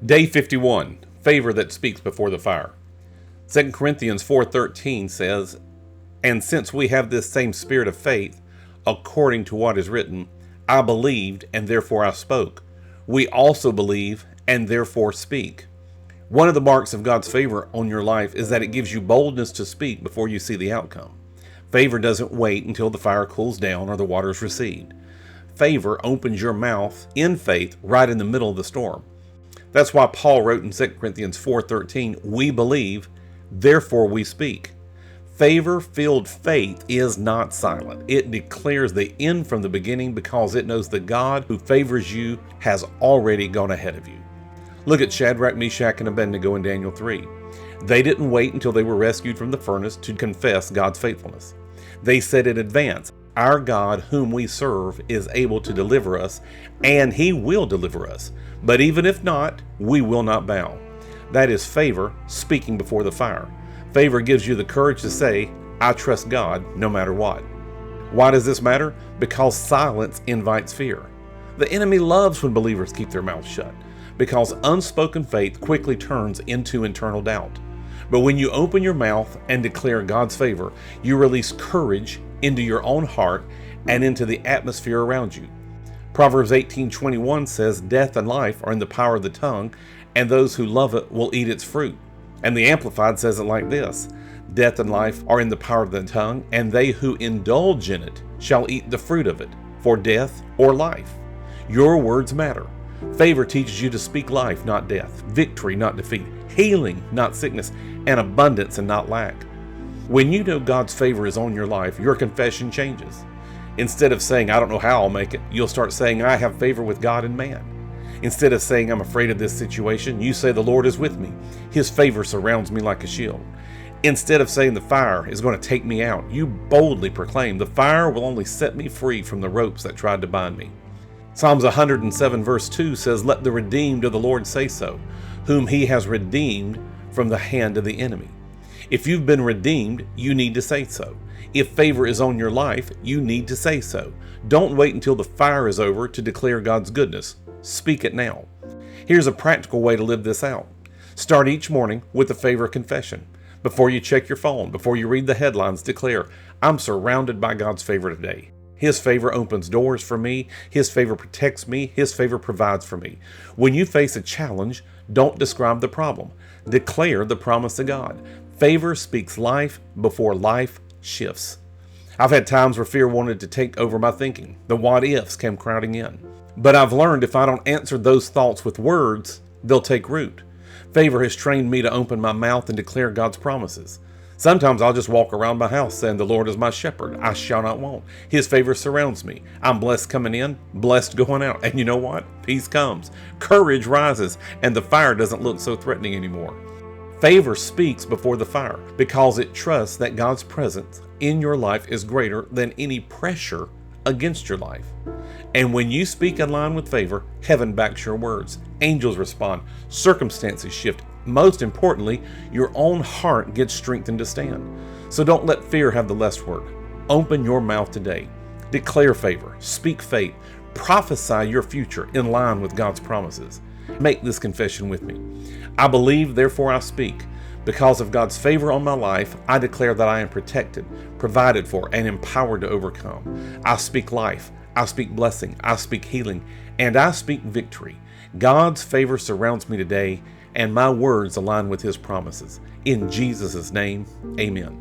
Day 51, favor that speaks before the fire. 2 Corinthians 4:13 says, "And since we have this same spirit of faith, according to what is written, I believed and therefore I spoke. We also believe and therefore speak." One of the marks of God's favor on your life is that it gives you boldness to speak before you see the outcome. Favor doesn't wait until the fire cools down or the waters recede. Favor opens your mouth in faith right in the middle of the storm. That's why Paul wrote in 2 Corinthians 4:13, "We believe, therefore we speak." Favor-filled faith is not silent. It declares the end from the beginning because it knows the God who favors you has already gone ahead of you. Look at Shadrach, Meshach, and Abednego in Daniel 3. They didn't wait until they were rescued from the furnace to confess God's faithfulness. They said in advance, "Our God whom we serve is able to deliver us, and He will deliver us. But even if not, we will not bow." That is favor speaking before the fire. Favor gives you the courage to say, "I trust God no matter what." Why does this matter? Because silence invites fear. The enemy loves when believers keep their mouths shut, because unspoken faith quickly turns into internal doubt. But when you open your mouth and declare God's favor, you release courage into your own heart and into the atmosphere around you. Proverbs 18:21 says, "Death and life are in the power of the tongue, and those who love it will eat its fruit." And the Amplified says it like this, "Death and life are in the power of the tongue, and they who indulge in it shall eat the fruit of it, for death or life." Your words matter. Favor teaches you to speak life, not death, victory, not defeat, healing, not sickness, and abundance and not lack. When you know God's favor is on your life, your confession changes. Instead of saying, "I don't know how I'll make it," you'll start saying, "I have favor with God and man." Instead of saying, "I'm afraid of this situation," you say, "The Lord is with me. His favor surrounds me like a shield." Instead of saying, "The fire is going to take me out," you boldly proclaim, "The fire will only set me free from the ropes that tried to bind me." Psalms 107 verse 2 says, "Let the redeemed of the Lord say so, whom He has redeemed from the hand of the enemy." If you've been redeemed, you need to say so. If favor is on your life, you need to say so. Don't wait until the fire is over to declare God's goodness. Speak it now. Here's a practical way to live this out. Start each morning with a favor confession. Before you check your phone, before you read the headlines, declare, "I'm surrounded by God's favor today. His favor opens doors for me. His favor protects me. His favor provides for me." When you face a challenge, don't describe the problem. Declare the promise of God. Favor speaks life before life shifts. I've had times where fear wanted to take over my thinking. The what ifs came crowding in. But I've learned if I don't answer those thoughts with words, they'll take root. Favor has trained me to open my mouth and declare God's promises. Sometimes I'll just walk around my house saying, "The Lord is my shepherd, I shall not want. His favor surrounds me. I'm blessed coming in, blessed going out." And you know what? Peace comes, courage rises, and the fire doesn't look so threatening anymore. Favor speaks before the fire because it trusts that God's presence in your life is greater than any pressure against your life. And when you speak in line with favor, heaven backs your words. Angels respond. Circumstances shift. Most importantly, your own heart gets strengthened to stand. So don't let fear have the last word. Open your mouth today. Declare favor. Speak faith. Prophesy your future in line with God's promises. Make this confession with me. I believe, therefore I speak. Because of God's favor on my life, I declare that I am protected, provided for, and empowered to overcome. I speak life. I speak blessing. I speak healing. And I speak victory. God's favor surrounds me today, and my words align with His promises. In Jesus' name, amen.